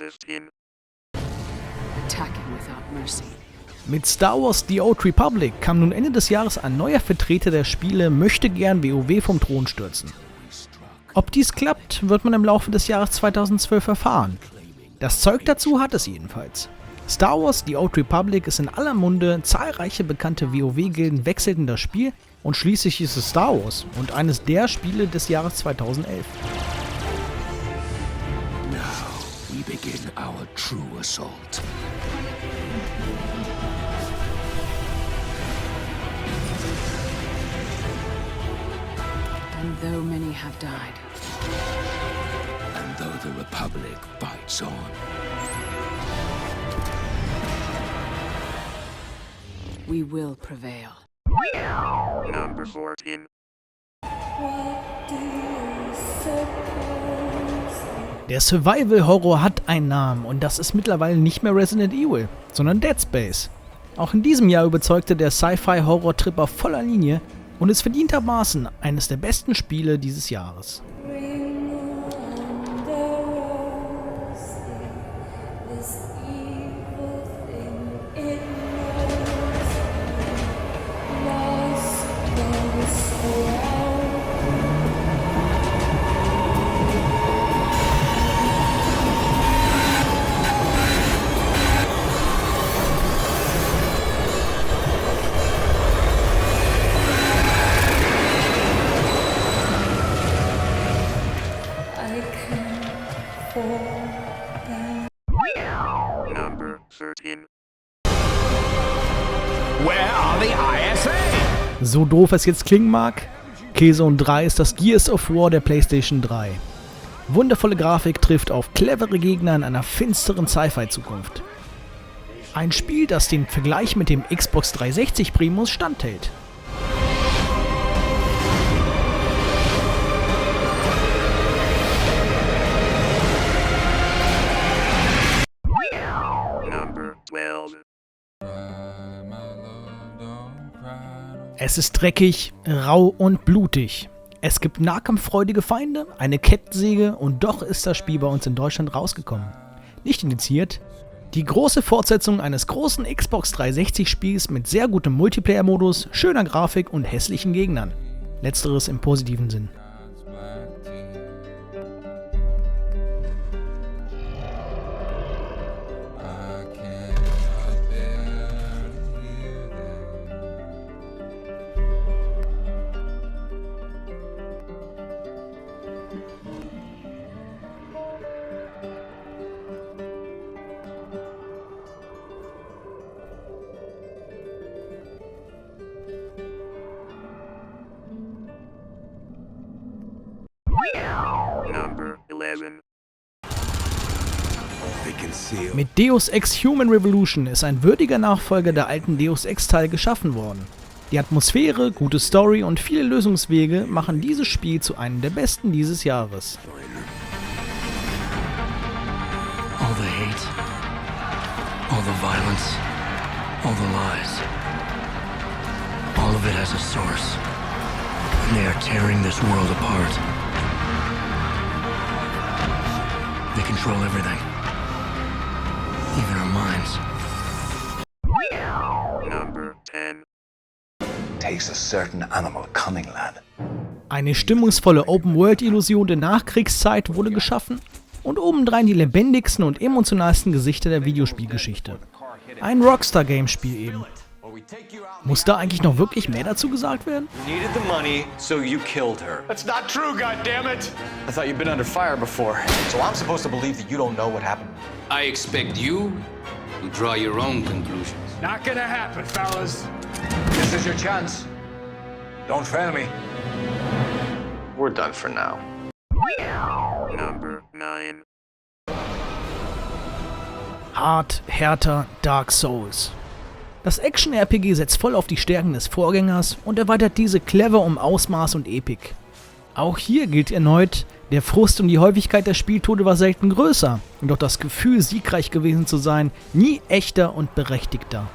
15. Attacking without mercy. Mit Star Wars The Old Republic kam nun Ende des Jahres ein neuer Vertreter der Spiele möchte gern WoW vom Thron stürzen. Ob dies klappt, wird man im Laufe des Jahres 2012 erfahren. Das Zeug dazu hat es jedenfalls. Star Wars The Old Republic ist in aller Munde, zahlreiche bekannte WoW-Gilden wechselten das Spiel und schließlich ist es Star Wars und eines der Spiele des Jahres 2011. Now we begin our true assault. And though many have died, And though the Republic fights on, we will prevail. Number 14. Der Survival-Horror hat einen Namen und das ist mittlerweile nicht mehr Resident Evil, sondern Dead Space. Auch in diesem Jahr überzeugte der Sci-Fi-Horror-Trip auf voller Linie und ist verdientermaßen eines der besten Spiele dieses Jahres. Number 13. where are the ISA? So doof es jetzt klingen mag, Killzone 3 ist das Gears of War der PlayStation 3. Wundervolle Grafik trifft auf clevere Gegner in einer finsteren Sci-Fi-Zukunft. Ein Spiel, das den Vergleich mit dem Xbox 360 Primus standhält. Number 12. Es ist dreckig, rau und blutig. Es gibt nahkampffreudige Feinde, eine Kettensäge und doch ist das Spiel bei uns in Deutschland rausgekommen. Nicht indiziert. Die große Fortsetzung eines großen Xbox 360 Spiels mit sehr gutem Multiplayer-Modus, schöner Grafik und hässlichen Gegnern. Letzteres im positiven Sinn. Number 11. They conceal. Mit Deus Ex Human Revolution ist ein würdiger Nachfolger der alten Deus Ex-Teil geschaffen worden. Die Atmosphäre, gute Story und viele Lösungswege machen dieses Spiel zu einem der besten dieses Jahres. All the hate, all the violence, all the lies. All of it has a source. And they are tearing this world apart. They control everything. Even our minds. Number 10. Takes a certain animal cunning, lad. Eine stimmungsvolle Open-World-Illusion der Nachkriegszeit wurde geschaffen und obendrein die lebendigsten und emotionalsten Gesichter der Videospielgeschichte. Ein Rockstar-Gamespiel eben. Muss da eigentlich noch wirklich mehr dazu gesagt werden? You needed the money, so you killed her. That's not true, goddammit! I thought you'd been under fire before. So I'm supposed to believe that you don't know what happened? I expect you to draw your own conclusions. Not gonna happen, fellas. This is your chance. Don't fail me. We're done for now. Number 9. Hart, härter, Dark Souls. Das Action-RPG setzt voll auf die Stärken des Vorgängers und erweitert diese clever um Ausmaß und Epik. Auch hier gilt erneut, der Frust um die Häufigkeit der Spieltode war selten größer und doch das Gefühl, siegreich gewesen zu sein, nie echter und berechtigter.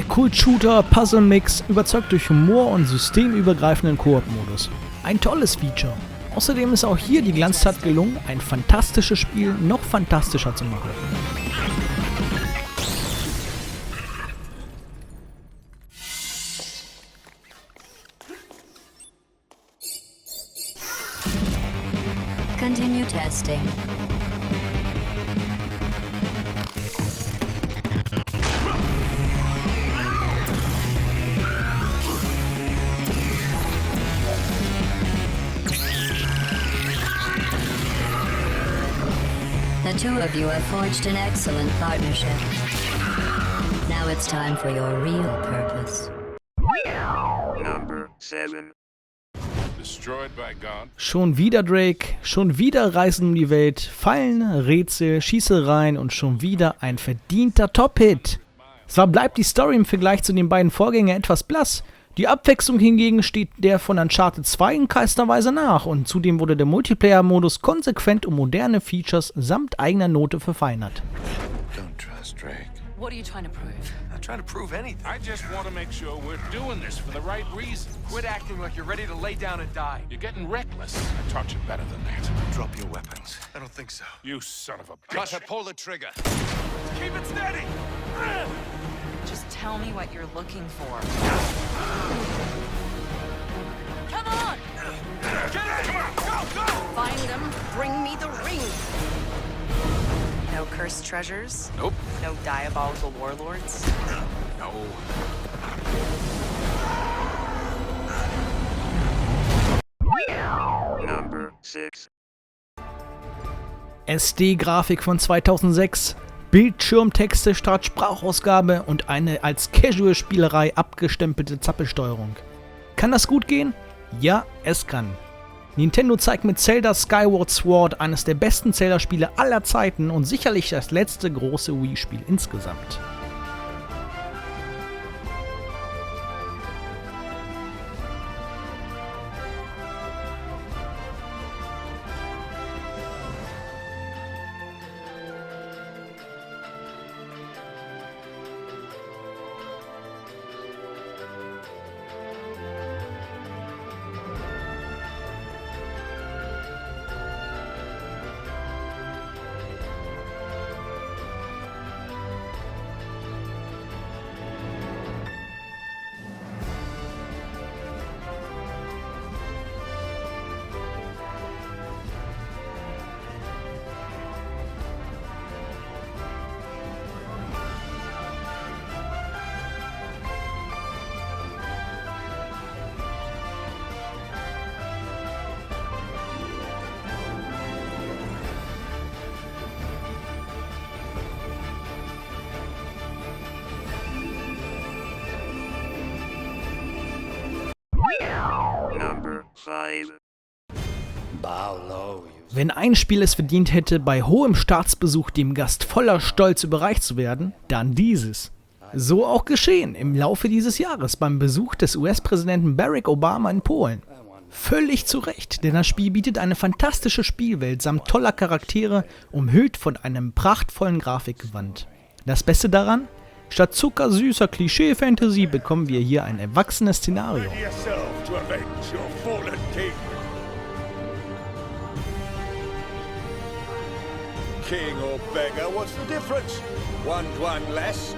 Der Kult-Shooter Puzzle-Mix überzeugt durch Humor und systemübergreifenden Koop-Modus. Ein tolles Feature. Außerdem ist auch hier die Glanztat gelungen, ein fantastisches Spiel noch fantastischer zu machen. Continue testing. The two of you have forged an excellent partnership. Now it's time for your real purpose. Number 7. Destroyed by God. Schon wieder Drake, schon wieder Reisen um die Welt, Fallen, Rätsel, Schießereien und schon wieder ein verdienter Top-Hit. Zwar bleibt die Story im Vergleich zu den beiden Vorgängern etwas blass, die Abwechslung hingegen steht der von Uncharted 2 in keinster Weise nach und zudem wurde der Multiplayer-Modus konsequent um moderne Features samt eigener Note verfeinert. Don't trust Drake. What are you trying to prove? Not trying to prove anything. I just want to make sure we're doing this for the right reasons. Quit acting like you're ready to lay down and die. You're getting reckless. I taught you better than that. Drop your weapons. I don't think so. You son of a bitch. Cutter, pull the trigger. Keep it steady. Just tell me what you're looking for. Come on! Get in! Come on! Go! Go! Find them, bring me the ring. No cursed treasures? Nope. No diabolical warlords? No. Number 6. SD-Grafik von 2006, Bildschirmtexte statt Sprachausgabe und eine als Casual-Spielerei abgestempelte Zappelsteuerung. Kann das gut gehen? Ja, es kann. Nintendo zeigt mit Zelda Skyward Sword eines der besten Zelda-Spiele aller Zeiten und sicherlich das letzte große Wii-Spiel insgesamt. Number 5. Wenn ein Spiel es verdient hätte, bei hohem Staatsbesuch dem Gast voller Stolz überreicht zu werden, dann dieses. So auch geschehen im Laufe dieses Jahres beim Besuch des US-Präsidenten Barack Obama in Polen. Völlig zu Recht, denn das Spiel bietet eine fantastische Spielwelt samt toller Charaktere, umhüllt von einem prachtvollen Grafikgewand. Das Beste daran? Statt zuckersüßer Klischee-Fantasy bekommen wir hier ein erwachsenes Szenario. Yourself to avenge your fallen king. King or beggar, what's the difference? One less.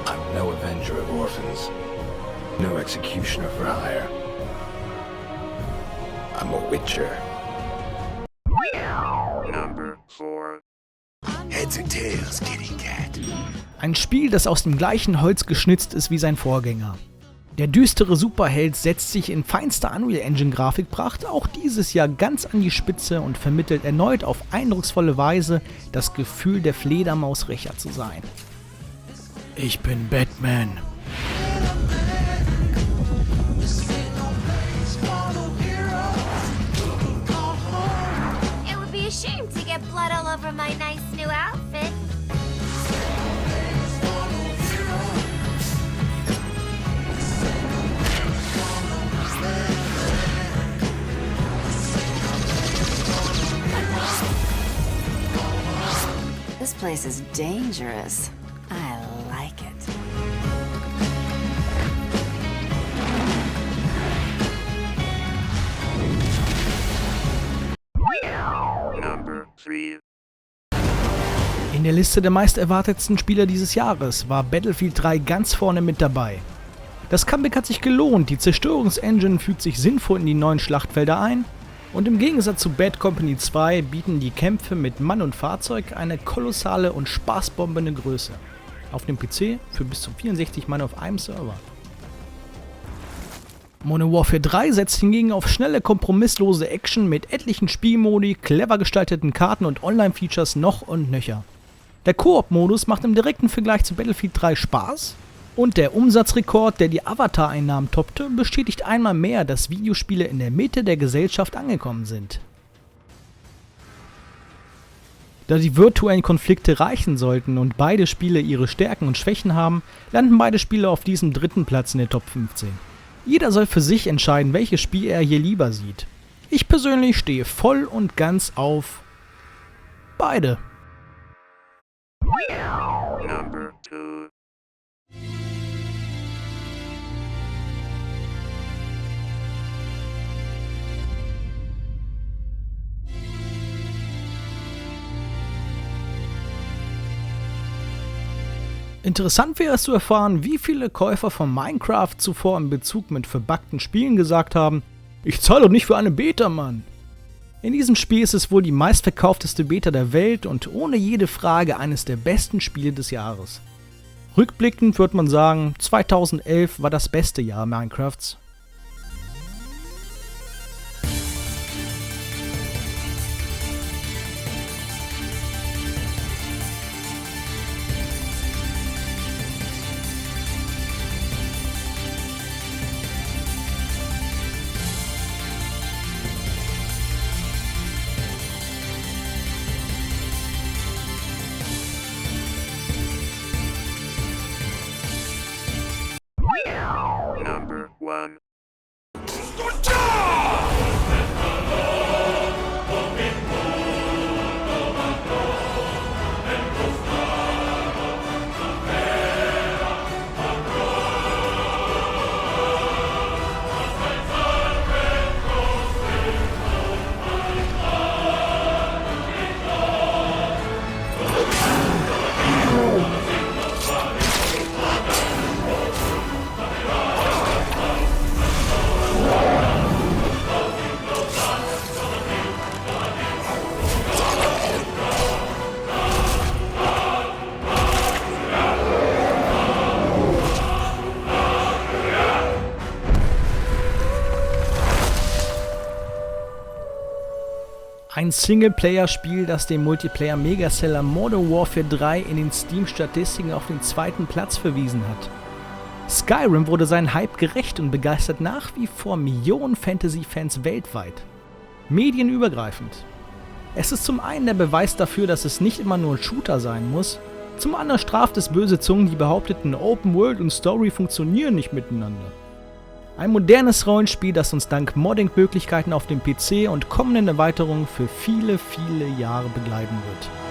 I'm no avenger of orphans. No executioner for hire. I'm a witcher. Number 4. Heads or tails, kitty cat. Ein Spiel, das aus dem gleichen Holz geschnitzt ist wie sein Vorgänger. Der düstere Superheld setzt sich in feinster Unreal Engine Grafikpracht auch dieses Jahr ganz an die Spitze und vermittelt erneut auf eindrucksvolle Weise das Gefühl der Fledermausrächer zu sein. Ich bin Batman. It would be a shame to get blood all over my nice new outfit. place is dangerous. I like it. Number 3. In der Liste der meist erwartetsten Spieler dieses Jahres war Battlefield 3 ganz vorne mit dabei. Das Comeback hat sich gelohnt, die Zerstörungsengine fügt sich sinnvoll in die neuen Schlachtfelder ein und im Gegensatz zu Bad Company 2 bieten die Kämpfe mit Mann und Fahrzeug eine kolossale und spaßbombende Größe. Auf dem PC für bis zu 64 Mann auf einem Server. Modern Warfare 3 setzt hingegen auf schnelle, kompromisslose Action mit etlichen Spielmodi, clever gestalteten Karten und Online-Features noch und nöcher. Der Koop-Modus macht im direkten Vergleich zu Battlefield 3 Spaß und der Umsatzrekord, der die Avatar-Einnahmen toppte, bestätigt einmal mehr, dass Videospiele in der Mitte der Gesellschaft angekommen sind. Da die virtuellen Konflikte reichen sollten und beide Spiele ihre Stärken und Schwächen haben, landen beide Spiele auf diesem dritten Platz in der Top 15. Jeder soll für sich entscheiden, welches Spiel er hier lieber sieht. Ich persönlich stehe voll und ganz auf beide. Number 2. Interessant wäre es zu erfahren, wie viele Käufer von Minecraft zuvor in Bezug mit verbuggten Spielen gesagt haben: Ich zahle doch nicht für eine Beta, Mann. In diesem Spiel ist es wohl die meistverkaufteste Beta der Welt und ohne jede Frage eines der besten Spiele des Jahres. Rückblickend würde man sagen, 2011 war das beste Jahr Minecrafts. Number 1. Ein Singleplayer-Spiel, das den Multiplayer-Megaseller Modern Warfare 3 in den Steam-Statistiken auf den zweiten Platz verwiesen hat. Skyrim wurde seinen Hype gerecht und begeistert nach wie vor Millionen Fantasy-Fans weltweit. Medienübergreifend. Es ist zum einen der Beweis dafür, dass es nicht immer nur ein Shooter sein muss, zum anderen straft es böse Zungen, die behaupteten, Open World und Story funktionieren nicht miteinander. Ein modernes Rollenspiel, das uns dank Modding-Möglichkeiten auf dem PC und kommenden Erweiterungen für viele, viele Jahre begleiten wird.